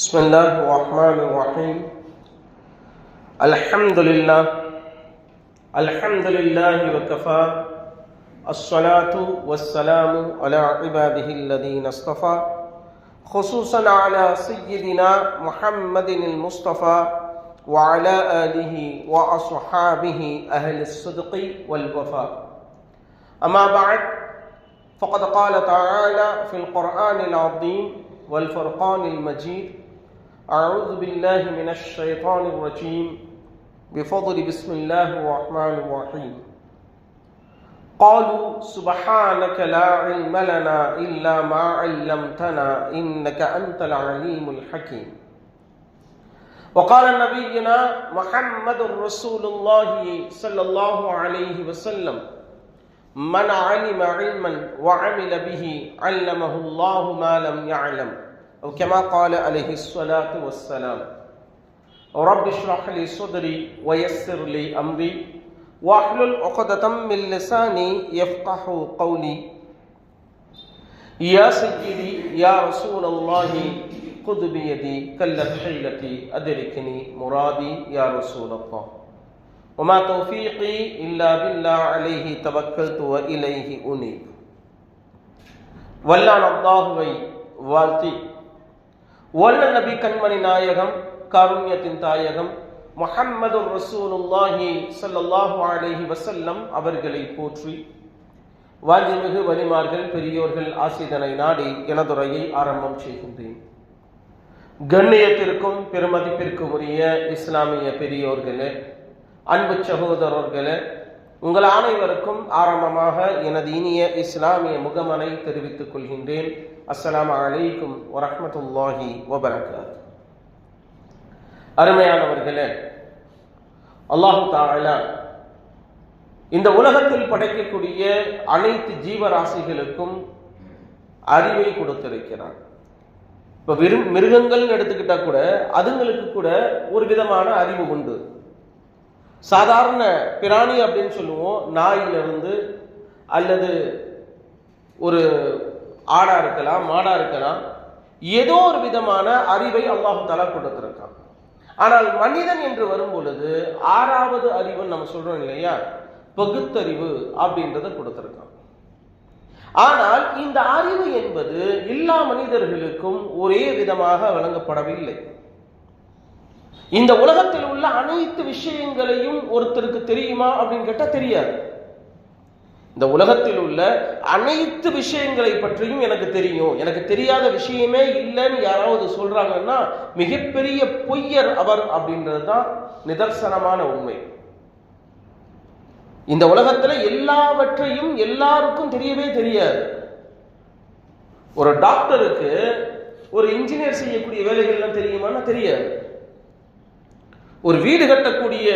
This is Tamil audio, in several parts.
بسم الله الرحمن الرحيم. الحمد لله وكفى. الصلاة والسلام على عباده الذين اصطفى، خصوصا على سيدنا محمد المصطفى وعلى آله وأصحابه أهل الصدق والوفاء. أما بعد، فقد قال تعالى في القرآن العظيم والفرقان المجيد: أعوذ بالله من الشيطان الرجيم، بفضل بسم الله الرحمن الرحيم. قالوا سبحانك لا علم لنا إلا ما علمتنا إنك أنت العليم الحكيم. وقال نبينا محمد رسول الله صلى الله عليه وسلم: من علم علما وعمل به علمه الله ما لم يعلم، أو كما قال عليه الصلاة والسلام. رب اشرح لي صدري ويسر لي أمري واحلل عقدة من لساني يفقه قولي. يا سيدي يا رسول الله خذ بيدي كلت حيلتي أدركني مرادي يا رسول الله. وما توفيقي إلا بالله عليه توكلت وإليه أنيب. வல்லான் அல்லாஹுவை வாழ்த்தி, வல்ல நபி கண்மணி நாயகம் காருண்யத்தின் தாயகம் முஹம்மது ரசூலுல்லாஹி ஸல்லல்லாஹு அலைஹி வஸல்லம் அவர்களை போற்றி, வாஞ்சிமிகு வலிமார்கள் பெரியோர்கள் ஆசிதனை நாடி எனதுரையை ஆரம்பம் செய்கின்றேன். கண்ணியத்திற்கும் பெருமதிப்பிற்கும் உரிய இஸ்லாமிய பெரியோர்களே, அன்பு சகோதரர்களே, உங்கள் அனைவருக்கும் ஆரம்பமாக எனது இனிய இஸ்லாமிய முகமனை தெரிவித்துக் கொள்கின்றேன். அஸ்ஸலாமு அலைக்கும் வரஹ்மத்துல்லாஹி வபரகாத்துஹு. அருமையானவர்களே, அல்லாஹு தஆலா இந்த உலகத்தில் படைக்கக்கூடிய அனைத்து ஜீவராசிகளுக்கும் அறிவை கொடுத்திருக்கிறார். இப்ப மிருகங்கள் எடுத்துக்கிட்டா கூட அதுங்களுக்கு கூட ஒரு விதமான அறிவு உண்டு. சாதாரண பிராணி அப்படின்னு சொல்லுவோம், நாயிலிருந்து அல்லது ஒரு ஆடா இருக்கலாம், மாடா இருக்கலாம், ஏதோ ஒரு விதமான அறிவை அல்லாஹு தஆலா கொடுத்திருக்கான். ஆனால் மனிதன் என்று வரும் பொழுது ஆறாவது அறிவு நம்ம சொல்றோம் இல்லையா, பகுத்தறிவு அப்படின்றத கொடுத்திருக்கான். ஆனால் இந்த அறிவு என்பது எல்லா மனிதர்களுக்கும் ஒரே விதமாக வழங்கப்படவில்லை. இந்த உலகத்தில் உள்ள அனைத்து விஷயங்களையும் ஒருத்தருக்கு தெரியுமா அப்படின்னு கேட்டா தெரியாது. இந்த உலகத்தில் உள்ள அனைத்து விஷயங்களை பற்றியும் எனக்கு தெரியும், எனக்கு தெரியாத விஷயமே இல்லைன்னு யாராவது சொல்றாங்கன்னா மிகப்பெரிய பொய்யர் அவர் அப்படின்றதுதான் நிதர்சனமான உண்மை. இந்த உலகத்துல எல்லாவற்றையும் எல்லாருக்கும் தெரியவே தெரியாது. ஒரு டாக்டருக்கு ஒரு இன்ஜினியர் செய்யக்கூடிய வேலைகள்லாம் தெரியுமான்னா தெரியாது. ஒரு வீடு கட்டக்கூடிய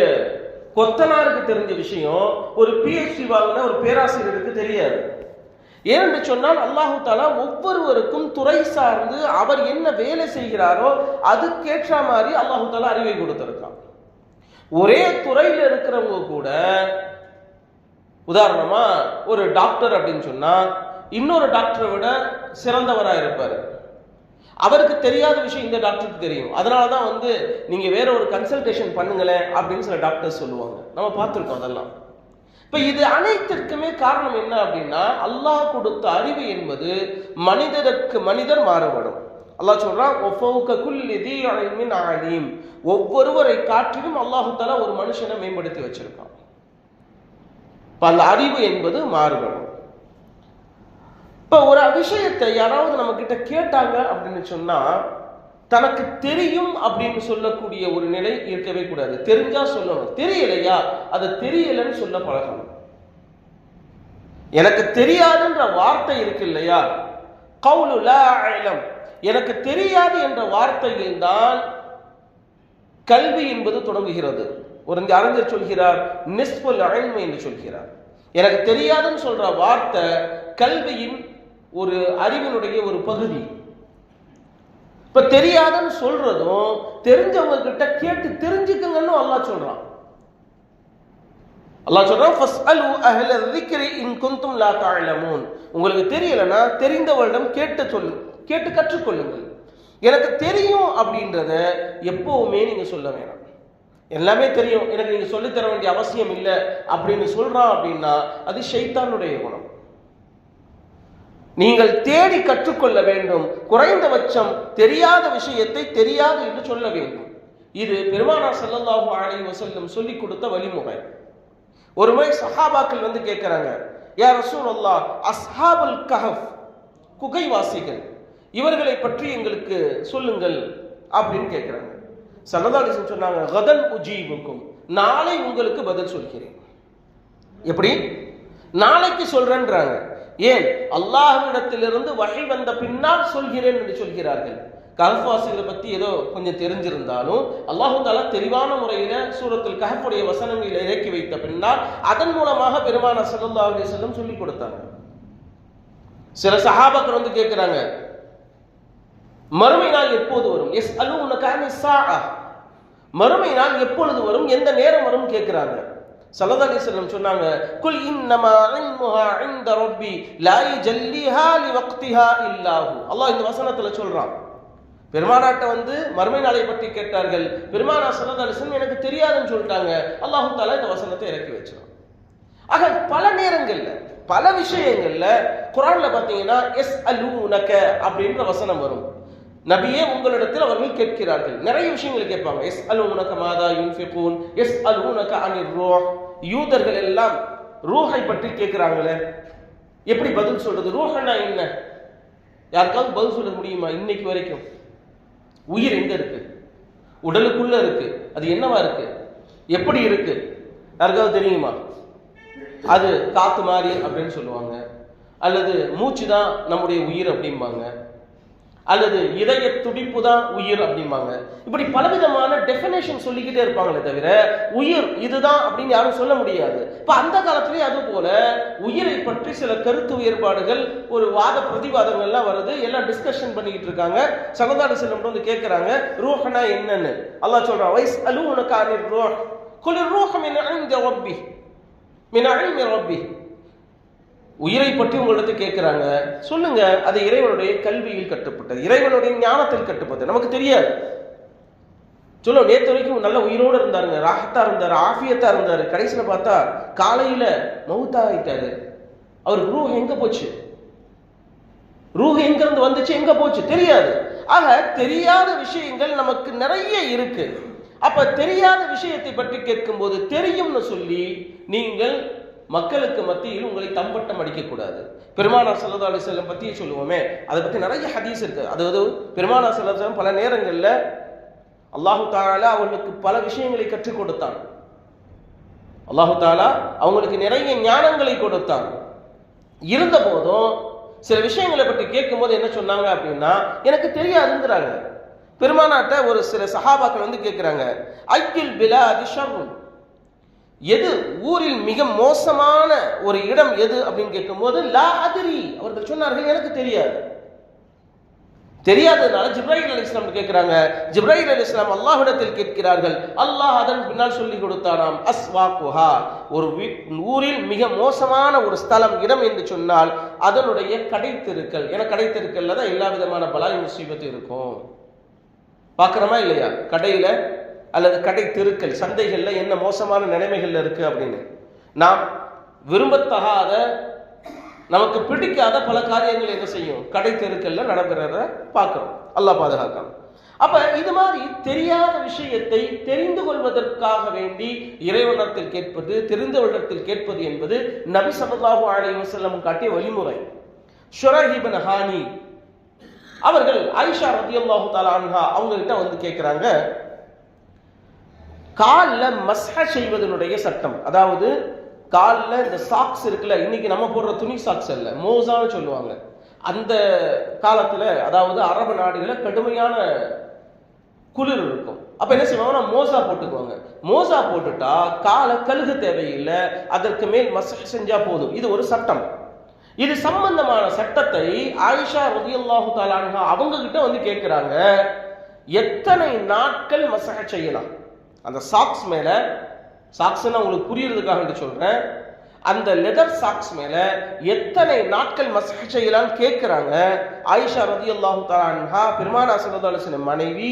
கொத்தனாருக்கு தெரிஞ்ச விஷயம் ஒரு PhD வாங்கின ஒரு பேராசிரியருக்கு தெரியாது. ஏனென்று சொன்னால் அல்லாஹு தஆலா ஒவ்வொருவருக்கும் துறை சார்ந்து அவர் என்ன வேலை செய்கிறாரோ அதுக்கேற்ற மாதிரி அல்லாஹு தஆலா அறிவை கொடுத்திருக்கான். ஒரே துறையில இருக்கிறவங்க கூட, உதாரணமா ஒரு டாக்டர் அப்படின்னு சொன்னா இன்னொரு டாக்டரை விட சிறந்தவராக இருப்பாரு. அவருக்கு தெரியாத விஷயம் இந்த டாக்டருக்கு தெரியும். அதனாலதான் நீங்க வேற ஒரு கன்சல்டேஷன் பண்ணுங்களேன் அப்படின்னு சில டாக்டர் சொல்லுவாங்க. நம்ம பார்த்திருக்கோம் அதெல்லாம். இப்ப இது அனைத்திற்குமே காரணம் என்ன அப்படின்னா, அல்லாஹ் கொடுத்த அறிவு என்பது மனிதருக்கு மனிதர் மாறுபடும். அல்லாஹ் சொல்றான், ஒவ்வொருவரை காட்டிலும் அல்லாஹு தஆலா ஒரு மனுஷனை மேம்படுத்தி வச்சிருக்கான். அந்த அறிவு என்பது மாறுபடும். இப்ப ஒரு விஷயத்தை யாராவது நம்ம கிட்ட கேட்டாங்க அப்படின்னு சொன்னா தனக்கு தெரியும் அப்படின்னு சொல்லக்கூடிய ஒரு நிலை இருக்கவே கூடாது. தெரிஞ்சா சொல்லணும், தெரியலையா அதை தெரியலன்னு சொல்ல பழகணும். எனக்கு தெரியாதுன்ற வார்த்தை இருக்கு இல்லையா, கவுலு லா இல்ம், எனக்கு தெரியாது என்ற வார்த்தையில் தான் கல்வி என்பது தொடங்குகிறது. ஒரு அறிஞர் சொல்கிறார், நிஸ்புல் இல்ம் என்று சொல்கிறார். எனக்கு தெரியாதுன்னு சொல்ற வார்த்தை கல்வியின் ஒரு அறிவினுடைய ஒரு பகுதி. இப்ப தெரியாதுன்னு சொல்றதும் தெரிஞ்சவங்க கிட்ட கேட்டு தெரிஞ்சுக்குங்கன்னு அல்லாஹ் சொல்றான். அல்லாஹ் சொல்றான், ஃபஸ்அலு அஹ்ல ذிக்ரி இன் குன்தும் லா தஅலமூன். உங்களுக்கு தெரியலனா தெரிந்தவரிடம் கேட்டு கற்றுக்கொள்ளுங்கள். எனக்கு தெரியும் அப்படின்றத எப்பவுமே நீங்க சொல்ல வேணாம். எல்லாமே தெரியும், எனக்கு நீங்க சொல்லித்தர வேண்டிய அவசியம் இல்லை அப்படின்னு சொல்றான் அப்படின்னா அது ஷைத்தானுடைய குணம். நீங்கள் தேடி கற்றுக்கொள்ள வேண்டும். குறைந்தபட்சம் தெரியாத விஷயத்தை தெரியாது என்று சொல்ல வேண்டும். இது பெருமானார் ஸல்லல்லாஹு அலைஹி வஸல்லம் சொல்லிக் கொடுத்த வழிமுறை. ஒரு முறை சஹாபாக்கள் வந்து கேட்கிறாங்க, யா ரசூலல்லாஹ், அஸ்ஹாபுல் கஹஃப், குகைவாசிகள், இவர்களை பற்றி எங்களுக்கு சொல்லுங்கள் அப்படின்னு கேட்கிறாங்க. ஸல்லல்லாஹு அலைஹி வஸல்லம் சொன்னாங்க, கதன் உஜீபுக்கும், நாளை உங்களுக்கு பதில் சொல்கிறேன். எப்படி? நாளைக்கு சொல்றேன்றாங்க. ஏன்? அல்லாஹ்விடத்திலிருந்து வஹி வந்த பின்னால் சொல்கிறேன் என்று சொல்கிறார்கள். கஹ்வாசிகளை பத்தி ஏதோ கொஞ்சம் தெரிஞ்சிருந்தாலும் அல்லாஹ் தஆலா தெளிவான முறையில சூரத்துல் கஹ்ஃபுடைய வசனங்களை இறக்கி வைத்த பின்னால் அதன் மூலமாக பெருமானார் ஸல்லல்லாஹு அலைஹி வஸல்லம் சொல்லி கொடுத்தாங்க. சில சஹாபாக்கள் வந்து கேட்கிறாங்க, மறுமை நாள் எப்போது வரும்? யஸ்அலூனக அனிஸ் ஸாஅ, மறுமை நாள் எப்பொழுது வரும், எந்த நேரம் வரும் கேட்கிறாங்க. ஸல்லல்லாஹு அலைஹி வஸல்லம் சொன்னாங்க, குல் இன்னமா இல்முஹா இன்த ரப்பி லா யஜல்லிஹா லிவக்திஹா இல்லா ஹு. அல்லாஹ் இந்த வசனத்துல சொல்றான். பெருமானாட்ட வந்து மறுமை நாளை பற்றி கேட்டார்கள். பெருமானார் ஸல்லல்லாஹு அலைஹி வஸல்லம் எனக்கு தெரியாதுன்னு சொல்லிட்டாங்க. அல்லாஹ் தஆலா இந்த வசனத்தை இறக்கி வச்சான். ஆக பல நேரங்கள்ல பல விஷயங்கள்ல குர்ஆன்ல பாத்தீங்கன்னா யஸ்அலூனக அப்படின்ற வசனம் வரும். நபியே உங்களிடத்தில் அவர்கள் கேட்கிறார்கள், நிறைய விஷயங்களை கேட்பாங்க. யஸ்அலூனக மாதா யுன்ஃபிகூன், யஸ்அலூனக அனிர் ரூஹ். யூதர்கள் எல்லாம் ரூஹை பற்றி கேட்கிறாங்களே, எப்படி பதில் சொல்றது? ரூஹ்னா என்ன? யாருக்காவது பதில் சொல்ல முடியுமா? இன்னைக்கு வரைக்கும் உயிர் எங்க இருக்கு? உடலுக்குள்ள இருக்கு. அது என்னவா இருக்கு? எப்படி இருக்கு? யாருக்காவது தெரியுமா? அது காத்து மாதிரி அப்படின்னு சொல்லுவாங்க, அல்லது மூச்சு தான் நம்முடைய உயிர் அப்படிம்பாங்க, அல்லது இதய துடிப்பு தான் உயிர் அப்படிம்பாங்க. இப்படி பலவிதமான டெஃபினேஷன் சொல்லிக்கிட்டே இருப்பாங்களே தவிர உயிர் இதுதான் அப்படின்னு யாரும் சொல்ல முடியாது. இப்ப அந்த காலத்திலேயே அது போல உயிரை பற்றி சில கருத்து வேறுபாடுகள், ஒரு வாத பிரதிவாதங்கள்லாம் வருது. எல்லாம் டிஸ்கஷன் பண்ணிக்கிட்டு இருக்காங்க. ஸல்லல்லாஹு அலைஹி வஸல்லம் வந்து கேட்கிறாங்க, ரூஹ்னா என்னன்னு. அல்லாஹ் சொல்றான், வயஸ்அலூனக அனிர் ரூஹ் குல் ரூஹ் மின் இன்தி ரப்பி மின் இல்மி ரப்பி. உயிரை பற்றி உங்களிடத்து கேட்கிறாங்க, சொல்லுங்க அது இறைவனுடைய கல்வியில் கட்டுப்பட்டது, இறைவனுடைய ஞானத்தில் கட்டுப்பட்டது. நமக்கு தெரியாது. சொல்லுவோம், நேற்று வரைக்கும் நல்ல உயிரோடு இருந்தாருங்க, ராஹத்தா இருந்தாரு, ஆஃபியத்தா இருந்தாரு, கடைசியில் பார்த்தா காலையில மௌத்தா ஆயிட்டாரு. அவருக்கு ரூஹ் எங்க போச்சு? ரூஹ் எங்க இருந்து வந்துச்சு, எங்க போச்சு தெரியாது. ஆக தெரியாத விஷயங்கள் நமக்கு நிறைய இருக்கு. அப்ப தெரியாத விஷயத்தை பற்றி கேட்கும் போது தெரியும்னு சொல்லி நீங்கள் மக்களுக்கு மத்தியில் உங்களை தம்பட்டம் அடிக்க கூடாது. பெருமானார் ஸல்லல்லாஹு அலைஹி வஸல்லம் பத்தி சொல்லுவோமே, அதை பத்தி நிறைய ஹதீஸ் இருக்கு. அதாவது பெருமானார் ஸல்லல்லாஹு அலைஹி வஸல்லம் பல நேரங்கள்ல அல்லாஹு தஆலா அவர்களுக்கு பல விஷயங்களை கற்றுக் கொடுத்தான். அல்லாஹு தஆலா அவங்களுக்கு நிறைய ஞானங்களை கொடுத்தான். இருந்த போதும் சில விஷயங்களை பற்றி கேட்கும் போது என்ன சொன்னாங்க அப்படின்னா, எனக்கு தெரியாதுங்கிறாங்க. பெருமானாட்ட ஒரு சில சஹாபாக்கள் வந்து கேட்கிறாங்க, ஐயுல் பிலாதி ஷர்ரு, எது ஊரில் மிக மோசமான ஒரு இடம் எது அப்படின்னு கேட்கும்போது லா அதிரி, அவர்கள் சொன்னார்கள் எனக்கு தெரியாது. தெரியாததுனால ஜிப்ரைல் அலைஹிஸ்ஸலாம் கேட்கிறாங்க. ஜிப்ரைல் அலைஹிஸ்ஸலாம் அல்லாஹ்விடத்தில் கேட்கிறார்கள். அல்லாஹ் அதன் பின்னால் சொல்லி கொடுத்தானாம், அஸ்வாக்குஹா, ஒரு ஊரில் மிக மோசமான ஒரு ஸ்தலம் இடம் என்று சொன்னால் அதனுடைய கடைத்தெருக்கள். ஏன்னா கடைத்தெருக்கள்ல தான் எல்லா விதமான பலாய் முசீபத்து இருக்கும். பார்க்கிறோமா இல்லையா? கடையில அல்லது கடை தெருக்கள், சந்தைகள்ல என்ன மோசமான நிலைமைகள்ல இருக்கு அப்படின்னு. நாம் விரும்பத்தகாத, நமக்கு பிடிக்காத பல காரியங்கள் என்ன செய்யும், கடை தெருக்கள்ல நடைபெறத பார்க்கிறோம். அல்லாஹ் பாதுகாக்கணும். அப்ப இது மாதிரி தெரியாத விஷயத்தை தெரிந்து கொள்வதற்காக வேண்டி இறைவனிடத்தில் கேட்பது, தெரிந்தவரிடத்தில் கேட்பது என்பது நபி ஸல்லல்லாஹு அலைஹி வஸல்லம் காட்டிய வழிமுறை. ஷுரைஹ் இப்னு ஹானி அவர்கள் ஆயிஷா ரலியல்லாஹு தஆலா அன்ஹா அவங்க கிட்ட வந்து கேட்கிறாங்க, காலில் மஸ்ஹ செய்வதனுடைய சட்டம். அதாவது காலில் இந்த சாக்ஸ் இருக்குல்ல, இன்னைக்கு நம்ம போடுற துணி சாக்ஸ் அல்ல, மோசான்னு சொல்லுவாங்க. அந்த காலத்துல அதாவது அரபு நாடுகளில் கடுமையான குளிர் இருக்கும். அப்ப என்ன செய்வாங்கன்னா மோசா போட்டுக்குவாங்க. மோசா போட்டுட்டா காலை கழுக தேவையில்லை, அதற்கு மேல் மஸ்ஹ் செஞ்சா போதும். இது ஒரு சட்டம். இது சம்பந்தமான சட்டத்தை ஆயிஷா ரலியல்லாஹு தஆலா அன்ஹா அவங்க கிட்ட வந்து கேட்கிறாங்க, எத்தனை நாட்கள் மஸ்ஹ் செய்யலாம் அந்த சாக்ஸ் மேல? சாக்ஸ்னா உங்களுக்கு புரியறதுக்காக சொல்றேன். அந்த லெதர் சாக்ஸ் மேல எத்தனை நாட்கள் மஸ்ஹ் செய்யலாம் கேட்கிறாங்க. ஆயிஷா ரலியல்லாஹு தஆலா அன்ஹா பெருமானார் ஸல்லல்லாஹு அலைஹி வஸல்லம் மனைவி,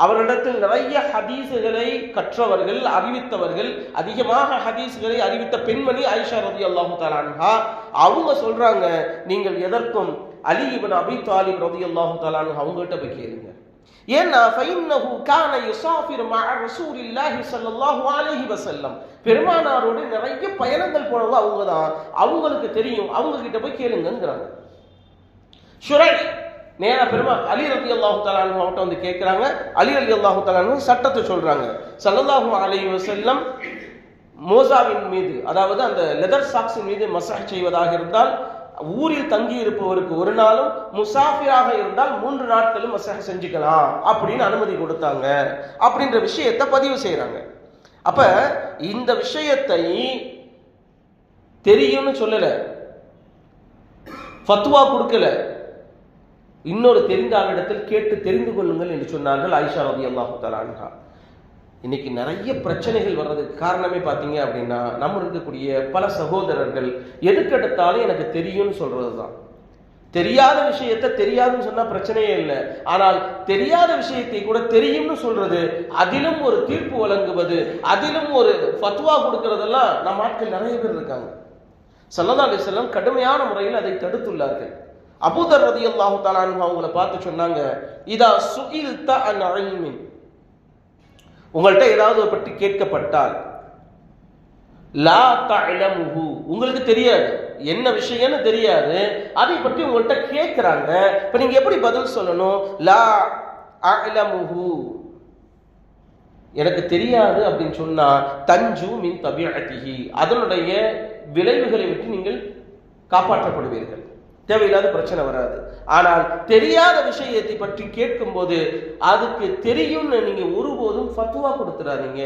அவரிடத்தில் நிறைய ஹதீஸுகளை கற்றவர்கள், அறிவித்தவர்கள், அதிகமாக ஹதீஸுகளை அறிவித்த பெண்மணி ஆயிஷா ரலியல்லாஹு தஆலா அன்ஹா. அவங்க சொல்றாங்க, நீங்கள் எதற்கும் அலி இப்னு அபி தாலிப் ரலியல்லாஹு தஆலா அன்ஹு அவங்ககிட்ட போய் கேளுங்க. ஏன்னா ஃபைன்னஹு கான யுஸாஃபிரு மஅ ரசூலில்லாஹி ஸல்லல்லாஹு அலைஹி வஸல்லம், பெருமானாரோடு நிறைய பயணங்கள் போனவங்க அவங்க தான், அவங்களுக்கு தெரியும், அவங்க கிட்ட போய் கேளுங்கங்கறாங்க. ஷுரை நேரா அலி ரலியல்லாஹு தஆலா அன்ஹு அவட்ட வந்து கேக்குறாங்க. அலி ரலியல்லாஹு தஆலா அன்ஹு சட்டத்தை சொல்றாங்க. ஸல்லல்லாஹு அலைஹி வஸல்லம் மோசாவின் மீது, அதாவது அந்த லெதர் சாக்ஸின் மீது மஸ்ஹ் செய்வதாக இருந்தால் ஊரில் தங்கி இருப்பவருக்கு ஒரு நாளும், முசாஃபிராக இருந்தால் 3 நாட்களும் மஸ்ஹ் செஞ்சுக்கலாம் அப்படின்னு அனுமதி கொடுத்தாங்க அப்படின்ற விஷயத்தை பதிவு செய்யறாங்க. அப்ப இந்த விஷயத்தை தெரியும்னு சொல்லல, ஃபத்வா கொடுக்கல, இன்னொரு தெரிந்த ஆளிடத்தில் கேட்டு தெரிந்து கொள்ளுங்கள் என்று சொன்னார்கள் ஆயிஷா ரலியல்லாஹு தஆலா அன்ஹா. இன்னைக்கு நிறைய பிரச்சனைகள் வர்றதுக்கு காரணமே பார்த்தீங்க அப்படின்னா, நம்ம இருக்கக்கூடிய பல சகோதரர்கள் எதுக்கெடுத்தாலும் எனக்கு தெரியும்னு சொல்றதுதான். தெரியாத விஷயத்தை தெரியாதுன்னு சொன்னா பிரச்சனையே இல்லை. ஆனால் தெரியாத விஷயத்தை கூட தெரியும்னு சொல்றது, அதிலும் ஒரு தீர்ப்பு வழங்குவது, அதிலும் ஒரு ஃபத்வா கொடுக்கறதெல்லாம் நம்ம ஆட்கள் நிறைய பேர் இருக்காங்க. ஸல்லல்லாஹு அலைஹி வஸல்லம் கடுமையான முறையில் அதை தடுத்துள்ளார்கள். அபூதர் ரலியல்லாஹு தஆலா அன்ஹு அவங்களை பார்த்து சொன்னாங்க, இதா சுஇல்த அன் இல்மின், உங்கள்கிட்ட ஏதாவது பற்றி கேட்கப்பட்டால், லா தஅலமுஹு, உங்களுக்கு தெரியாது, என்ன விஷயம்னு தெரியாது, அதை பற்றி உங்கள்கிட்ட கேட்கிறாங்க, இப்ப நீங்க எப்படி பதில் சொல்லணும்? லா அஅலமுஹு, எனக்கு தெரியாது அப்படின்னு சொன்னா தஞ்சு மின் தபிஅத்திஹி, அதனுடைய விளைவுகளை விட்டு நீங்கள் காப்பாற்றப்படுவீர்கள், தேவையில்லாத பிரச்சனை வராது. ஆனால் தெரியாத விஷயத்தை பற்றி கேட்கும் போது அதுக்கு தெரியும்னு நீங்க ஒருபோதும் ஃபத்வா கொடுத்துறாதீங்க.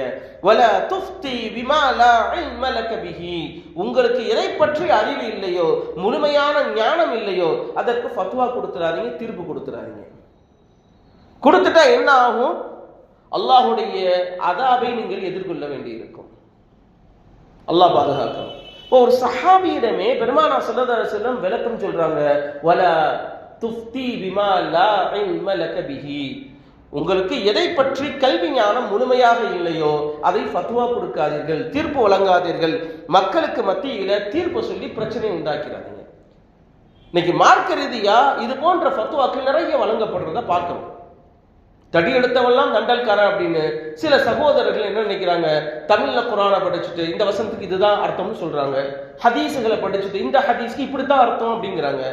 வல துஃப்தி பிமா லா இல்ம லக பிஹி, உங்களுக்கு எதை பற்றி அறிவு இல்லையோ, முழுமையான ஞானம் இல்லையோ, அதற்கு ஃபத்வா கொடுத்துறாதீங்க, தீர்ப்பு கொடுத்துறாதீங்க. கொடுத்துட்டா என்ன ஆகும்? அல்லாஹ்வுடைய அதாபை நீங்கள் எதிர்கொள்ள வேண்டியிருக்கும். அல்லாஹ் பாதுகாக்கணும். ஒரு சஹாபியிடமே பெருமானார் ஸல்லல்லாஹு அலைஹி வஸல்லம் விளக்கம் சொல்றாங்க, வலா துஃப்தி பிமா லா இல்ம லக பிஹி, உங்களுக்கு எதை பற்றி கல்வி ஞானம் முழுமையாக இல்லையோ அதை ஃபத்வா கொடுக்காதீர்கள், தீர்ப்பு வழங்காதீர்கள், மக்களுக்கு மத்தியில தீர்ப்பு சொல்லி பிரச்சனை உண்டாக்கிறாதீங்க. இன்னைக்கு மார்க்க ரீதியா இது போன்ற ஃபத்வாக்கள் நிறைய வழங்கப்படுறத பார்க்கணும். தடி எடுத்தவெல்லாம் தண்டல்காரன் அப்படின்னு சில சகோதரர்கள் என்ன நினைக்கிறாங்க, தமிழ்ல குரானை படிச்சுட்டு இந்த வசனத்துக்கு இதுதான் அர்த்தம்னு சொல்றாங்க, ஹதீஸுகளை படிச்சுட்டு இந்த ஹதீஸ்க்கு இப்படித்தான் அர்த்தம் அப்படிங்கிறாங்க.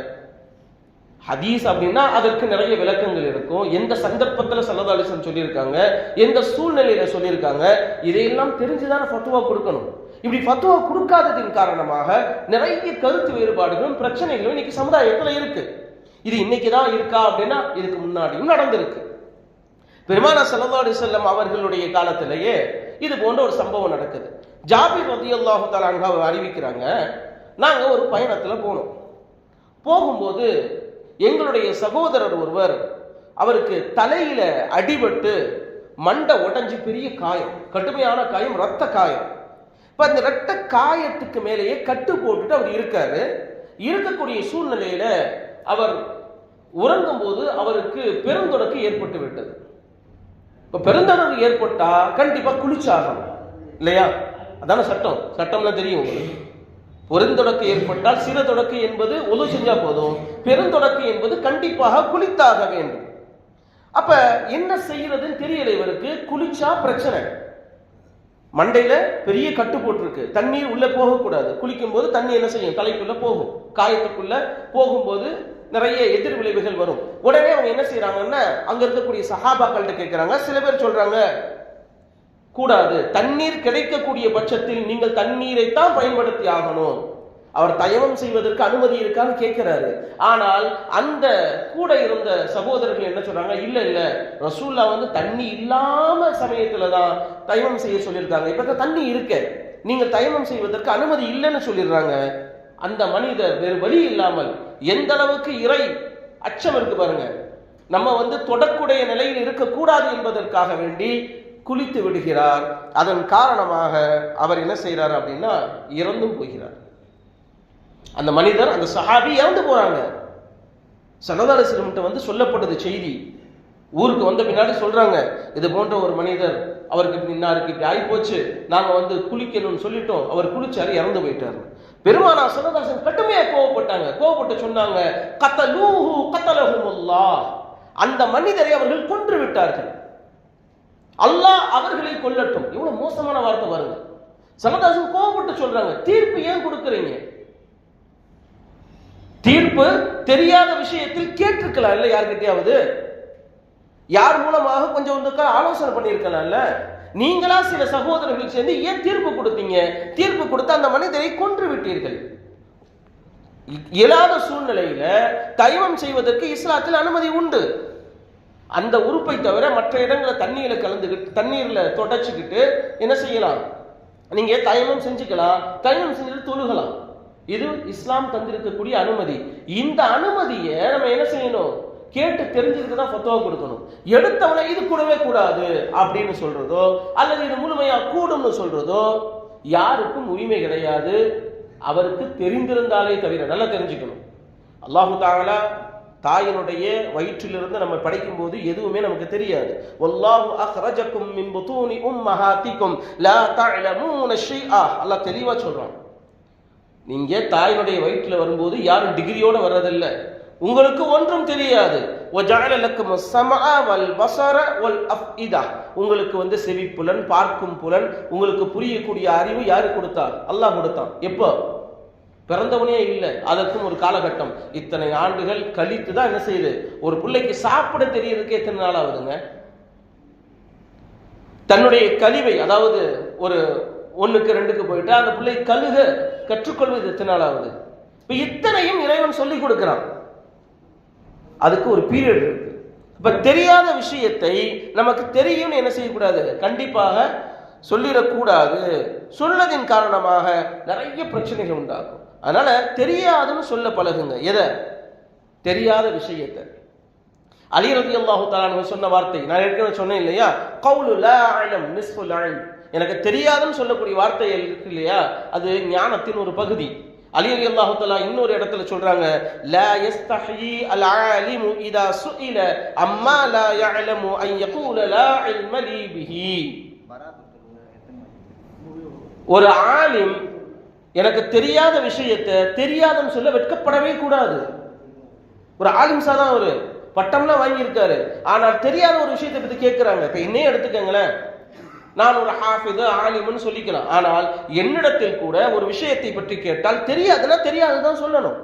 ஹதீஸ் அப்படின்னா அதற்கு நிறைய விளக்கங்கள் இருக்கும், எந்த சந்தர்ப்பத்துல ஸல்லல்லாஹு அலைஹி வஸல்லம் சொல்லியிருக்காங்க, எந்த சூழ்நிலையில சொல்லியிருக்காங்க, இதையெல்லாம் தெரிஞ்சுதானே ஃபத்வா கொடுக்கணும். இப்படி ஃபத்வா கொடுக்காததின் காரணமாக நிறைய கருத்து வேறுபாடுகளும் பிரச்சனைகளும் இன்னைக்கு சமுதாயத்துல இருக்கு. இது இன்னைக்குதான் இருக்கா அப்படின்னா இதுக்கு முன்னாடியும் நடந்திருக்கு. பெருமானார் ஸல்லல்லாஹு அலைஹி வஸல்லம் அவர்களுடைய காலத்திலேயே இது போன்ற ஒரு சம்பவம் நடக்குது. ஜாபிர் ரலியல்லாஹு தஆலா அன்ஹு அறிவிக்கிறாங்க, நாங்க ஒரு பயணத்துல போனோம். போகும்போது எங்களுடைய சகோதரர் ஒருவர், அவருக்கு தலையில அடிபட்டு மண்டை உடைஞ்சு பெரிய காயம், கடுமையான காயம், ரத்த காயம். இப்ப அந்த ரத்த காயத்துக்கு மேலேயே கட்டு போட்டுட்டு அவர் இருக்காரு. இருக்கக்கூடிய சூழ்நிலையில அவர் உறங்கும் போது அவருக்கு பெருந்தொடக்கு ஏற்பட்டு விட்டது. இப்ப பெருந்தொடக்கு ஏற்பட்டா கண்டிப்பா குளிச்சாகணும் இல்லையா? அதான சட்டம். சட்டம்னா தெரியும் உங்களுக்கு. பெருந்தொடக்கு ஏற்பட்டால் சிறு தொடக்கு என்பது ஒது செஞ்சா போதும், பெருந்தொடக்கு என்பது கண்டிப்பாக குளித்தாக வேண்டும். அப்ப என்ன செய்யறதுன்னு தெரியல இவருக்கு. குளிச்சா பிரச்சனை, மண்டையில பெரிய கட்டு போட்டிருக்கு, தண்ணீர் உள்ள போகக்கூடாது. குளிக்கும் போது தண்ணி என்ன செய்யும், தலைக்குள்ள போகும், காயத்துக்குள்ள போகும்போது நிறைய எதிர் விளைவுகள் வரும். உடனே அவங்க என்ன செய்யறாங்கன்னா அங்க இருக்கக்கூடிய சஹாபாக்கள்கிட்ட கேட்கிறாங்க. சில பேர் சொல்றாங்க கூடாது, தண்ணீர் கிடைக்கக்கூடிய பட்சத்தில் நீங்கள் தண்ணீரைத்தான் பயன்படுத்தி ஆகணும். அவர் தயமம் செய்வதற்கு அனுமதி இருக்கான்னு கேட்கிறாரு. ஆனால் அந்த கூட இருந்த சகோதரர்கள் என்ன சொல்றாங்க, இல்ல இல்ல ரசூல்லா தண்ணி இல்லாம சமயத்துலதான் தயமம் செய்ய சொல்லியிருக்காங்க, இப்ப தண்ணி இருக்கு, நீங்க தயமம் செய்வதற்கு அனுமதி இல்லைன்னு சொல்லிடுறாங்க. அந்த மனிதர் வேறு வழி இல்லாமல், எந்த அளவுக்கு இறை அச்சம் இருக்கு பாருங்க, நம்ம தொடக்கூடிய நிலையில் இருக்கக்கூடாது என்பதற்காக வேண்டி குளித்து விடுகிறார். அதன் காரணமாக அவர் என்ன செய்யறாரு அப்படின்னா இறந்தும் போகிறார். அந்த மனிதர், அந்த சஹாபி இறந்து போறாங்க. ஸல்லல்லாஹு அலைஹி வஸல்லம் வந்து சொல்லப்பட்டது செய்தி. ஊருக்கு வந்த பின்னாடி சொல்றாங்க, இது போன்ற ஒரு மனிதர், அவருக்கு இன்னாருக்கு இப்படி ஆகி போச்சு, நாங்க வந்து குளிக்கணும்னு சொல்லிட்டோம், அவர் குளிச்சாரு, இறந்து போயிட்டாரு. பெருமானார் ஸல்லல்லாஹு அலைஹி வஸல்லம் கடுமையா கோவப்பட்டாங்க. கோவப்பட்டு சொன்னாங்க, கத்தலூஹு கத்தலஹுமுல்லாஹ், அந்த மனிதரை அவர்கள் கொன்று விட்டார்கள், அல்லாஹ் அவர்களை கொல்லட்டும். எவ்வளவு மோசமான வார்த்தை பாருங்க. ஸல்லல்லாஹு அலைஹி வஸல்லம் கோவப்பட்டு சொல்றாங்க, தீர்ப்பு ஏன் கொடுக்குறீங்க? தீர்ப்பு தெரியாத விஷயத்தில் கேட்டிருக்கலாம் இல்ல, யார்கிட்டயாவது யார் மூலமாக கொஞ்சம் ஆலோசனை பண்ணியிருக்கலாம்ல. நீங்களா சில சகோதரர்கள் சேர்ந்து ஏன் தீர்ப்பு கொடுத்தீங்க? தீர்ப்பு கொடுத்து அந்த மனிதரை கொன்று விட்டீர்கள். இயலாத சூழ்நிலையில தைவம் செய்வதற்கு இஸ்லாத்தில் அனுமதி உண்டு. அந்த உறுப்பை தவிர மற்ற இடங்களை தண்ணீர்ல கலந்துக்கிட்டு தண்ணீர்ல தொடச்சுக்கிட்டு என்ன செய்யலாம்? நீங்க தைவம் செஞ்சுக்கலாம், தைவம் செஞ்சுட்டு தொழுகலாம். இது இஸ்லாம் தந்திருக்கக்கூடிய அனுமதி. இந்த அனுமதியை நம்ம என்ன செய்யணும்? கேட்டு தெரிஞ்சுக்கிட்டு தான் ஃபத்வா கொடுக்கணும். எடுத்தவனை இது கூடவே கூடாது அப்படின்னு சொல்றதோ அல்லது இது முழுமையா கூடும்னு சொல்றதோ யாருக்கும் உரிமை கிடையாது. அவருக்கு தெரிந்திருந்தாலே தவிர. நல்லா தெரிஞ்சுக்கணும், அல்லாஹு தஆலா தாயினுடைய வயிற்றிலிருந்து நம்ம படைக்கும் போது எதுவுமே நமக்கு தெரியாது. வல்லாஹு அக்ரஜக்கும் மின் புதூனி உம்மஹாத்திக்கும் லா தஅலமூன ஷைஆ, அல்லாஹ் தெளிவா சொல்றான். நீங்க தாயினுடைய வயிற்றில் வரும்போது யாரும் டிகிரியோட வர்றதில்லை, உங்களுக்கு ஒன்றும் தெரியாது. உங்களுக்கு வந்து செவிப்புலன், பார்க்கும் புலன், உங்களுக்கு புரியக்கூடிய அறிவு யாரு கொடுத்தார்? அல்லாஹ் கொடுத்தான். எப்போ? பிறந்தவனே இல்லை, அதற்கும் ஒரு காலகட்டம். இத்தனை ஆண்டுகள் கழித்து தான் என்ன செய்யுது? ஒரு பிள்ளைக்கு சாப்பிட தெரியறதுக்கு எத்தனை நாள் ஆகுதுங்க? தன்னுடைய கழிவை, அதாவது ஒரு 1க்கு 2க்கு போயிட்டு அந்த பிள்ளை கழுக கற்றுக்கொள்வது எத்தனை நாள் ஆகுது? இப்ப இத்தனையும் இறைவன் சொல்லி கொடுக்கிறான். அதுக்கு ஒரு பீரியட் இருக்கு. இப்ப தெரியாத விஷயத்தை நமக்கு தெரியும் என்ன செய்யக்கூடாது? கண்டிப்பாக சொல்லிடக்கூடாது. சொன்னதின் காரணமாக நிறைய பிரச்சனைகள் உண்டாகும். அதனால தெரியாதுன்னு சொல்ல பழகுங்க. எதை? தெரியாத விஷயத்தை. அலி ரலியல்லாஹு தஆலா அன்ஹு சொன்ன வார்த்தை நான் ஏற்கனவே சொன்னேன் இல்லையா? கவுலு லா அலம் நிஸ்ஃபுல் இல்ம், எனக்கு தெரியாதுன்னு சொல்லக்கூடிய வார்த்தை இருக்கு இல்லையா, அது ஞானத்தின் ஒரு பகுதி. அலி ரலியல்லாஹு தஆலா இன்னொரு இடத்துல சொல்றாங்க, லா யஸ்தஹி அல் ஆலிமு இதா சுஇல அம்மா லா யஅலமு அன் யகூல லா இல்ம லீ பிஹி. ஒரு ஆலிம் எனக்கு தெரியாத விஷயத்தை தெரியாதுன்னு சொல்ல வெட்கப்படவே கூடாது. ஒரு ஆலிம் சாதான் ஒரு பட்டம்லாம் வாங்கியிருக்காரு, ஆனால் தெரியாத ஒரு விஷயத்தை பத்தி கேட்கிறாங்க. இப்ப என்னையே எடுத்துக்கங்களேன், நான் ஒரு ஹாஃபிது ஆலிம்னு சொல்லிக்கலாம், ஆனால் என்னிடத்தில் கூட ஒரு விஷயத்தை பற்றி கேட்டால் தெரியாதுன்னா தெரியாதுதான் சொல்லணும்.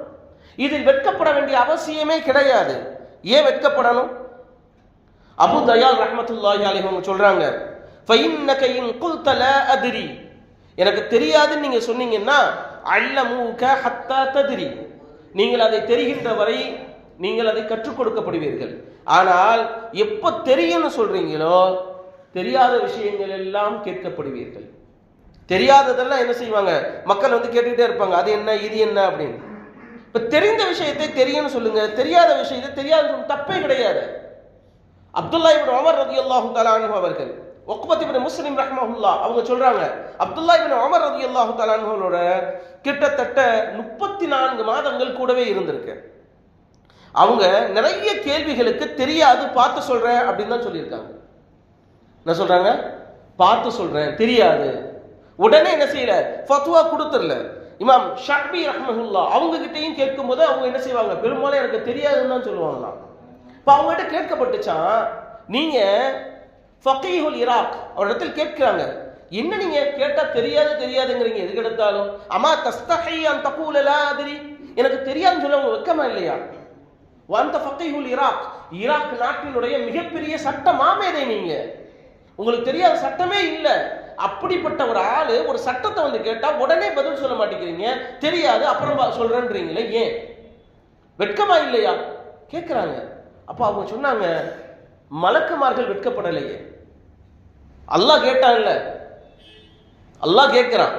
இதில் வெட்கப்பட வேண்டிய அவசியமே கிடையாது. ஏன் வெட்கப்படணும்? அபு தயால் ரஹ்மத்துல்லாஹி அலைஹி அவங்க சொல்றாங்க, ஃபஇன்னக இன் குல்த லா அத்ரி, எனக்கு தெரியாதுன்னு நீங்க சொன்னீங்கன்னா அல்லமூக ஹத்தா தத்ரி, நீங்கள் அதை தெரிகின்ற வரை நீங்கள் அதை கற்றுக் கொடுக்கப்படுவீர்கள். ஆனால் எப்ப தெரியும்னு சொல்றீங்களோ தெரியாத விஷயங்கள் எல்லாம் கேட்கப்படுவீர்கள். தெரியாததெல்லாம் என்ன செய்வாங்க? மக்கள் வந்து கேட்டுக்கிட்டே இருப்பாங்க, அது என்ன இது என்ன அப்படின்னு. இப்ப தெரிந்த விஷயத்தை தெரியும்னு சொல்லுங்க, தெரியாத விஷயத்தை தெரியாத தப்பே கிடையாது. அப்துல்லா இப்னு உமர் ரலியல்லாஹு தஆலா அன்ஹு அவர்கள், உக்பத் இப்னு முஸ்லிம் ரஹ்மஹுல்லாஹ் அவங்க சொல்றாங்க, அப்துல்லா இப்னு உமர் ரலியல்லாஹு தஆலா அன்ஹுவோட கிட்டத்தட்ட 34 மாதங்கள் கூடவே இருந்திருக்கு. அவங்க நிறைய கேள்விகளுக்கு தெரியாது பார்த்து சொல்றேன் அப்படின்னு தான் சொல்லியிருக்காங்க. என்ன சொல்றாங்க? பார்த்து சொல்றேன், தெரியாது. உடனே என்ன செய்யல? ஃபத்வா கொடுத்துடல. இமாம் ஷாஃபி ரஹ்மஹுல்லாஹ் அவங்க கிட்டையும் கேட்கும் போது அவங்க என்ன செய்வாங்க? பெரும்பாலும் எனக்கு தெரியாதுன்னு தான் சொல்லுவாங்களாம். இப்ப அவங்ககிட்ட கேட்கப்பட்டுச்சான், நீங்க ஃபகீஹுல் இராக் அவரிடத்தில் கேட்கிறாங்க, என்ன நீங்க கேட்டா தெரியாது தெரியாதுங்கிறீங்க எதுக்கு எடுத்தாலும்? அமா தஸ்தஹி அன் தகூல லா அத்ரி, எனக்கு தெரியாதுன்னு சொல்ல உங்களுக்கு வெக்கமா இல்லையா? வந்த ஃபகீஹுல் இராக், ஈராக் நாட்டினுடைய மிகப்பெரிய சட்ட மாமேதை நீங்க, உங்களுக்கு தெரியாத சட்டமே இல்ல. அப்படிப்பட்ட ஒரு ஆளு ஒரு சட்டத்தை வந்து கேட்டா உடனே பதில் சொல்ல மாட்டேங்கிறீங்க, தெரியாது அப்புறம் சொல்றேன்றீங்களே, ஏன் வெட்கமா இல்லையா கேட்கிறாங்க. அப்ப அவங்க சொன்னாங்க, மலக்குமார்கள் வெட்கப்படலையே, அல்லாஹ் கேட்டான்ல, அல்லாஹ் கேட்கிறான்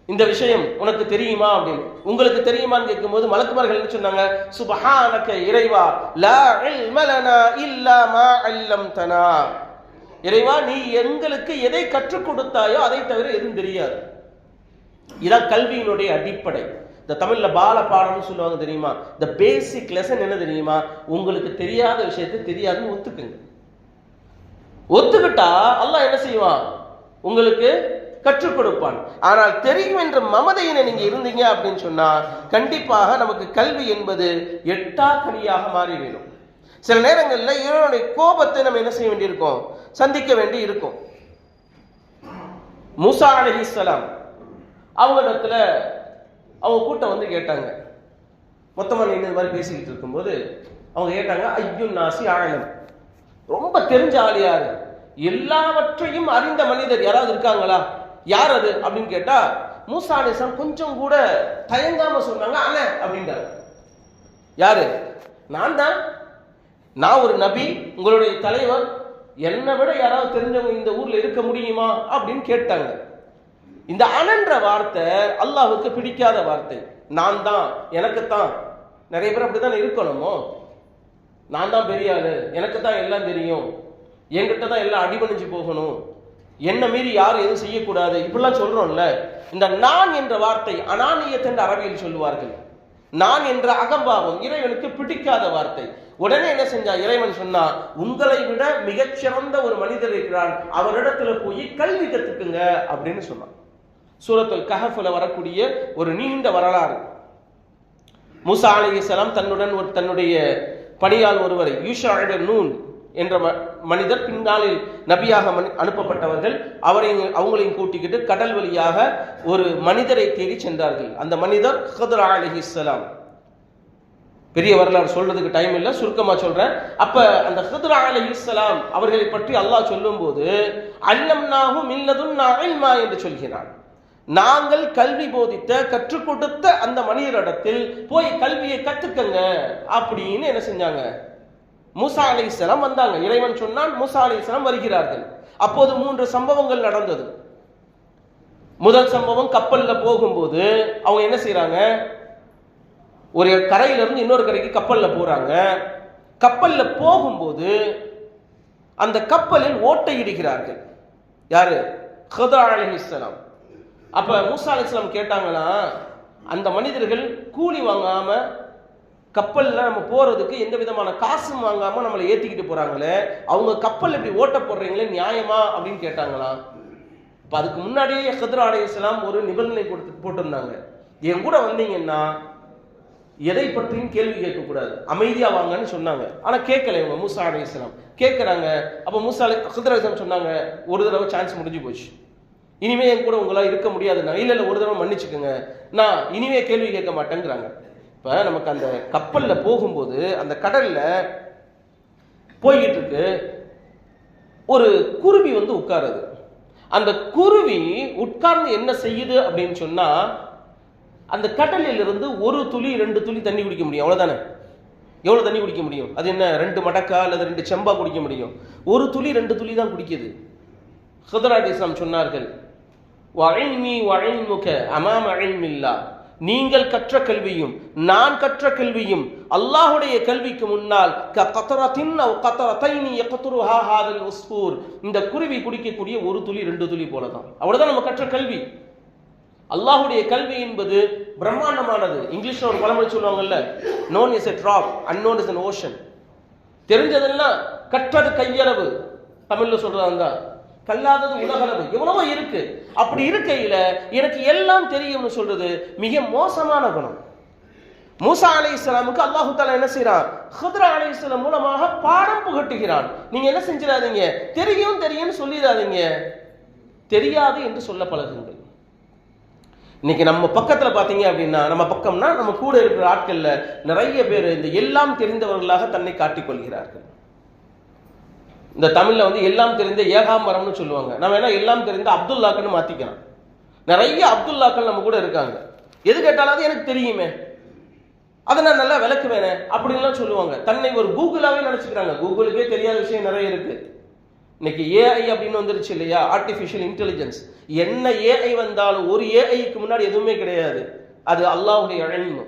இந்த விஷயம் உனக்கு தெரியுமா அப்படின்னு. உங்களுக்கு தெரியுமான்னு கேட்கும்போது மலக்குமார்கள் என்ன சொன்னாங்க? சுப்ஹானக, இறைவா, லா இல்ம லனா இல்லா மா அல்லம்தனா, இறைவா நீ எங்களுக்கு எதை கற்றுக் கொடுத்தாயோ அதை தவிர எதுவும் தெரியாது. இதான் கல்வியினுடைய அடிப்படை. இந்த தமிழ்ல பால பாடம்னு சொல்லுவாங்க தெரியுமா? இந்த பேசிக் லெசன் என்ன தெரியுமா? உங்களுக்கு தெரியாத விஷயத்தை தெரியாதுன்னு ஒத்துக்குங்க. ஒத்துக்கிட்டா அல்லாஹ் என்ன செய்வான்? உங்களுக்கு கற்றுக் கொடுப்பான். ஆனால் தெரியும் என்ற மமதையினை நீங்க இருந்தீங்க அப்படின்னு சொன்னா கண்டிப்பாக நமக்கு கல்வி என்பது எட்டா கனியாக மாறிவிடும். சில நேரங்களில் இறைவனுடைய கோபத்தை நம்ம என்ன செய்ய வேண்டியிருக்கும்? சந்திக்க வேண்டி இருக்கும். மூசா அலைஹிஸ்ஸலாம் அவங்களிடத்துல அவங்க கூட்டம் வந்து கேட்டாங்க. மொத்தமாக இந்த மாதிரி பேசிக்கிட்டு இருக்கும்போது அவங்க கேட்டாங்க, ஐயோ நாசி ஆழம், ரொம்ப தெரிஞ்ச ஆள் யாரு? எல்லாவற்றையும் அறிந்த மனிதர் யாராவது இருக்காங்களா? யார் அது அப்படின்னு கேட்டா மூசா அலைஹிஸ்ஸலாம் கொஞ்சம் கூட தயங்காம சொன்னாங்க, அண்ணே அப்படின்றாங்க. யாரு? நான் தான். நான் ஒரு நபி, உங்களுடைய தலைவர். என்னை விட யாராவது தெரிஞ்சவங்க இந்த ஊர்ல இருக்க முடியுமா அப்படின்னு கேட்டாங்க. இந்த அனன்ற வார்த்தை அல்லாஹ்வுக்கு பிடிக்காத வார்த்தை. நான் தான், எனக்கு தான். நிறைய பேர் அப்படித்தான் இருக்கணுமோ? நான் தான் பெரிய ஆளு, எனக்கு தான் எல்லாம் தெரியும், என்கிட்ட தான் எல்லாம் அடிபணிஞ்சு போகணும், என்ன மீறி யாரும் எதுவும் செய்யக்கூடாது, இப்படிலாம் சொல்றோம்ல. இந்த நான் என்ற வார்த்தை அனானியத் என்று அரபியில் சொல்லுவார்கள். நான் என்ற அகம்பாவம் இறைவனுக்கு பிடிக்காத வார்த்தை. உடனே என்ன செஞ்சா இறைவன் சொன்னா, உங்களை விட மிகச்சிறந்த ஒரு மனிதர் இருக்கிறார், அவரிடத்துல போய் கல்வி கத்துக்குங்க அப்படின்னு சொன்னான். சூரத்துல் கஹஃப்ல வரக்கூடிய ஒரு நீண்ட வரலாறு. மூசா அலைஹிஸ்ஸலாம் தன்னுடைய பணியால் ஒருவரை யூஷா இப்னு நூன் என்ற மனிதர், பின்னாளில் நபியாக அனுப்பப்பட்டவர்கள், அவங்களையும் கூட்டிக்கிட்டு கடல் வழியாக ஒரு மனிதரை தேடி சென்றார்கள். அந்த மனிதர் ஹித்ர் அலைஹிஸ்ஸலாம். பெரிய வரலாறு சொல்றதுக்கு டைம் இல்லை, சுருக்கமா சொல்றேன். அப்ப அந்த ஹித்ர் அலைஹிஸ்ஸலாம் அவர்களை பற்றி அல்லாஹ் சொல்லும் போது அல்லம்னாஹு மின் லதுன்னா இல்மா என்று சொல்கிறான். நாங்கள் கல்வி போதித்த கற்றுக் கொடுத்த அந்த மனிதரிடத்தில் போய் கல்வியை கற்றுக்கங்க அப்படின்னு என்ன செஞ்சாங்க? மூசா அலைஹிஸ்ஸலாம் வந்தாங்க. இறைவன் சொன்னான், மூசா அலைஹிஸ்ஸலாம் வருகிறார்கள். அப்போது 3 சம்பவங்கள் நடந்தது. முதல் சம்பவம், கப்பல்ல போகும்போது அவங்க என்ன செய்யறாங்க? ஒரு கரையில இருந்து இன்னொரு கரைக்கு கப்பல்ல போறாங்க. கப்பல்ல போகும்போது அந்த கப்பலில் ஓட்டையிடுகிறார்கள். யாரு? ஹித்ர் அலைஹிஸ்ஸலாம். அப்ப மூசா அலைஹிஸ்ஸலாம் கேட்டாங்கன்னா, அந்த மனிதர்கள் கூலி வாங்காம கப்பல்ல நம்ம போறதுக்கு எந்த விதமான காசும் வாங்காம நம்மளை ஏத்திக்கிட்டு போறாங்களே, அவங்க கப்பல் இப்படி ஓட்ட போடுறீங்களே நியாயமா அப்படின்னு கேட்டாங்களா? இப்ப அதுக்கு முன்னாடியே ஹித்ர் அலைஹிஸ்ஸலாம் ஒரு நிபந்தனை போட்டிருந்தாங்க. என் கூட வந்தீங்கன்னா எதை பற்றியும் கேள்வி கேட்கக்கூடாது, அமைதியா வாங்கன்னு சொன்னாங்க. ஆனா கேட்கல இவங்க. மூசா அலைஹிஸ்ஸலாம் கேட்கிறாங்க. அப்ப ஹித்ர் அலைஹிஸ்ஸலாம் சொன்னாங்க, ஒரு தடவை சான்ஸ் முடிஞ்சு போச்சு, இனிமே என் கூட உங்களால் இருக்க முடியாதுன்னா. இல்ல ஒரு தடவை மன்னிச்சுக்கோங்க, நான் இனிமே கேள்வி கேட்க மாட்டேங்கிறாங்க. இப்ப நமக்கு அந்த கப்பல்ல போகும்போது அந்த கடல்ல போய்கிட்டு இருக்கு, ஒரு குருவி வந்து உட்காருது. அந்த குருவி உட்கார்ந்து என்ன செய்யுது அப்படின்னு சொன்னா, அந்த கடலில் இருந்து ஒரு துளி 2 துளி தண்ணி குடிக்க முடியும், அவ்வளவுதானே. எவ்வளவு தண்ணி குடிக்க முடியும்? அது என்ன 2 மடக்கா அல்லது 2 செம்பா குடிக்க முடியும்? ஒரு துளி 2 துளி தான் குடிக்குது. ஹித்ர் அலைஹிஸ்ஸலாம் சொன்னார்கள், வஇல்மி வஇல்முக அமாம இல்மில்லாஹ், நீங்கள் கற்ற கல்வியும் நான் கற்ற கல்வியும் அல்லாஹ்வுடைய கல்விக்கு முன்னால் கத்ரத்தின் அவ் கத்ரத்தைனி யக்துருஹா ஹாதல் உஸ்ஃபூர், இந்த குருவி குடிக்கக்கூடிய ஒரு துளி 2 துளி போலதான். அவ்வளவுதான் நம்ம கற்ற கல்வி. அல்லாஹ்வுடைய கல்வி என்பது பிரம்மாண்டமானது. இங்கிலீஷ்ல ஒரு பழமொழி சொல்லுவாங்கல்ல, known is a drop, unknown is an ocean. தெரிஞ்சதெல்லாம் கற்றது கையளவு, தமிழ்ல சொல்றதா, கல்லாதது உலகளவு. எவ்வளவோ இருக்கு. அப்படி இருக்கையில எனக்கு எல்லாம் தெரியும்னு சொல்றது மிக மோசமான குணம். மூசா அலைஹிஸ்ஸலாமுக்கு அல்லாஹ் தஆலா என்ன செய்றான்? ஹித்ர் அலைஹிஸ்ஸலாம் மூலமாக பாடம் புகட்டுகிறான். நீங்க என்ன செஞ்சிடாதீங்க, தெரியும்னு சொல்லிடாதீங்க, தெரியாது என்று சொல்ல பழகுங்கள். இன்னைக்கு நம்ம பக்கத்துல பாத்தீங்க அப்படின்னா, நம்ம பக்கம்னா நம்ம கூட இருக்கிற ஆட்கள்ல நிறைய பேர் இந்த எல்லாம் தெரிந்தவர்களாக தன்னை காட்டிக் கொள்கிறார்கள். இந்த தமிழ்ல வந்து எல்லாம் தெரிந்த ஏகாம்பரம்னு சொல்லுவாங்க. நம்ம என்ன எல்லாம் தெரிந்த அப்துல்லாக்கள் மாத்திக்கிறோம். நிறைய அப்துல்லாக்கள் நம்ம கூட இருக்காங்க. எது கேட்டாலும் எனக்கு தெரியுமே, அதை நான் நல்லா விளக்குவேனே அப்படின்லாம் சொல்லுவாங்க. தன்னை ஒரு கூகுளாவே நினைச்சுக்கிறாங்க. கூகுளுக்கே தெரியாத விஷயம் நிறைய இருக்கு. இன்னைக்கு ஏஐ அப்படின்னு வந்துருச்சு இல்லையா, ஆர்டிஃபிஷியல் இன்டெலிஜென்ஸ். என்ன ஏஐ வந்தாலும் ஒரு ஏஐக்கு முன்னாடி எதுவுமே கிடையாது. அது அல்லாஹ்வுடைய இல்மு.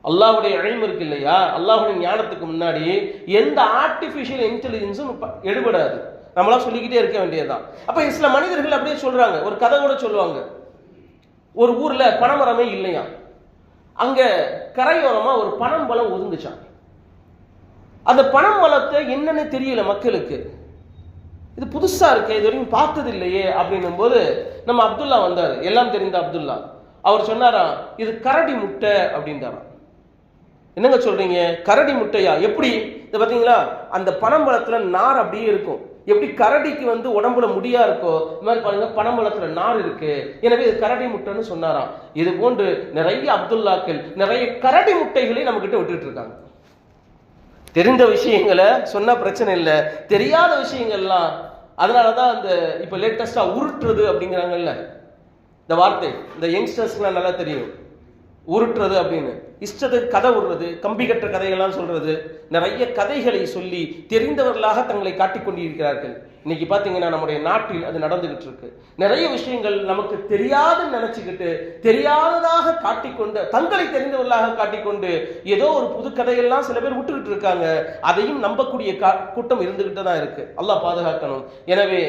அல்லாஹ்வுடைய இல்மு இருக்கு இல்லையா, அல்லாஹ்வுடைய ஞானத்துக்கு முன்னாடி எந்த ஆர்டிஃபிஷியல் இன்டெலிஜென்ஸும் எடுபடாது. நம்மளாம் சொல்லிக்கிட்டே இருக்க வேண்டியதுதான். அப்ப சில மனிதர்கள் அப்படியே சொல்றாங்க, ஒரு கதை கூட சொல்லுவாங்க. ஒரு ஊர்ல பனைமரமே இல்லையா, அங்க கரையோரமா ஒரு பனம்பழம் ஒதுங்குச்சான். அந்த பனம்பழத்தை என்னன்னு தெரியல மக்களுக்கு, இது புதுசா இருக்கு, இது வரைக்கும் பார்த்தது இல்லையே அப்படின்னும் போது நம்ம அப்துல்லா வந்தாரு, எல்லாம் தெரிந்த அப்துல்லா. அவர் சொன்னாராம், இது கரடி முட்டை அப்படின்றாராம். என்னங்க சொல்றீங்க, கரடி முட்டையா? எப்படி? இதை பார்த்தீங்களா, அந்த பனம்பழத்துல நார் அப்படியே இருக்கும். எப்படி கரடிக்கு உடம்புல முடியா இருக்கோ, இந்த மாதிரி பாருங்க பனம்பழத்துல நார் இருக்கு, எனவே இது கரடி முட்டைன்னு சொன்னாராம். இது போன்று நிறைய அப்துல்லாக்கள் நிறைய கரடி முட்டைகளை நம்ம கிட்ட விட்டுட்டு இருக்காங்க. தெரிந்த விஷயங்களை சொன்னா பிரச்சனை இல்லை, தெரியாத விஷயங்கள்லாம். அதனாலதான் அந்த இப்ப லேட்டஸ்டா உருட்டுறது அப்படிங்கிறாங்கல்ல, இந்த வார்த்தை இந்த யங்ஸ்டர்ஸ்க்குலாம் நல்லா தெரியும். உருட்டுறது அப்படின்னு இஷ்டத்துக்கு கதை விடுறது, கம்பி கட்டுற கதைகள்லாம் சொல்றது, நிறைய கதைகளை சொல்லி தெரிந்தவர்களாக தங்களை காட்டிக் கொண்டிருக்கிறார்கள். இன்னைக்கு பார்த்தீங்கன்னா நம்முடைய நாட்டில் அது நடந்துகிட்டு இருக்கு. நிறைய விஷயங்கள் நமக்கு தெரியாதுன்னு நினைச்சுக்கிட்டு தெரியாததாக காட்டிக்கொண்டு தங்களை தெரிந்தவர்களாக காட்டிக்கொண்டு ஏதோ ஒரு புது கதையெல்லாம் சில பேர் விட்டுக்கிட்டு இருக்காங்க. அதையும் நம்பக்கூடிய கூட்டம் இருந்துகிட்டு தான் இருக்கு. அல்லாஹ் பாதுகாக்கணும். எனவே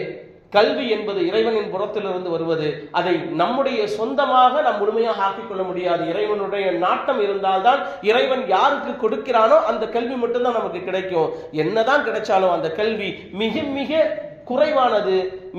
கல்வி என்பது இறைவனின் புறத்திலிருந்து வருவது. அதை நம்முடைய சொந்தமாக நாம் முழுமையாக ஆக்கிக் கொள்ள முடியாது. இறைவனுடைய நாட்டம் இருந்தால்தான் இறைவன் யாருக்கு கொடுக்கிறானோ அந்த கல்வி மட்டும்தான் நமக்கு கிடைக்கும். என்னதான் கிடைச்சாலும் அந்த கல்வி மிக மிக குறைவானது,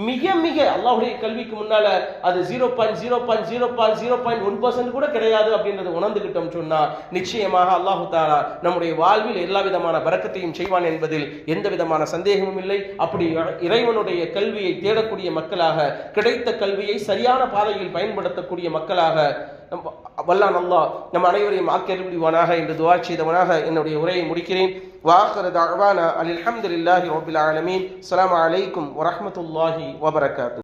மிக மிக அல்லாஹ்வுடைய கல்விக்கு முன்னால அது 0.0.0.1% கூட கிடையாது அப்படின்றத உணர்ந்துகிட்டோம் சொன்னா நிச்சயமாக அல்லாஹ் தஆலா நம்முடைய வாழ்வில் எல்லா விதமான பரக்கத்தையும் செய்வான் என்பதில் எந்த விதமான சந்தேகமும் இல்லை. அப்படி இறைவனுடைய கல்வியை தேடக்கூடிய மக்களாக, கிடைத்த கல்வியை சரியான பாதையில் பயன்படுத்தக்கூடிய மக்களாக வல்லான் அல்லாஹ் நம் அனைவரையும் ஆக்கியருள்வானாக என்று துஆ செய்தவனாக என்னுடைய உரையை முடிக்கிறேன். வாஹிரு தஅவானா அல்ஹம்துலில்லாஹி ரப்பில் ஆலமீன். அஸ்ஸலாமு அலைக்கும் வரஹ்மத்துல்லாஹி வபரகாத்துஹு.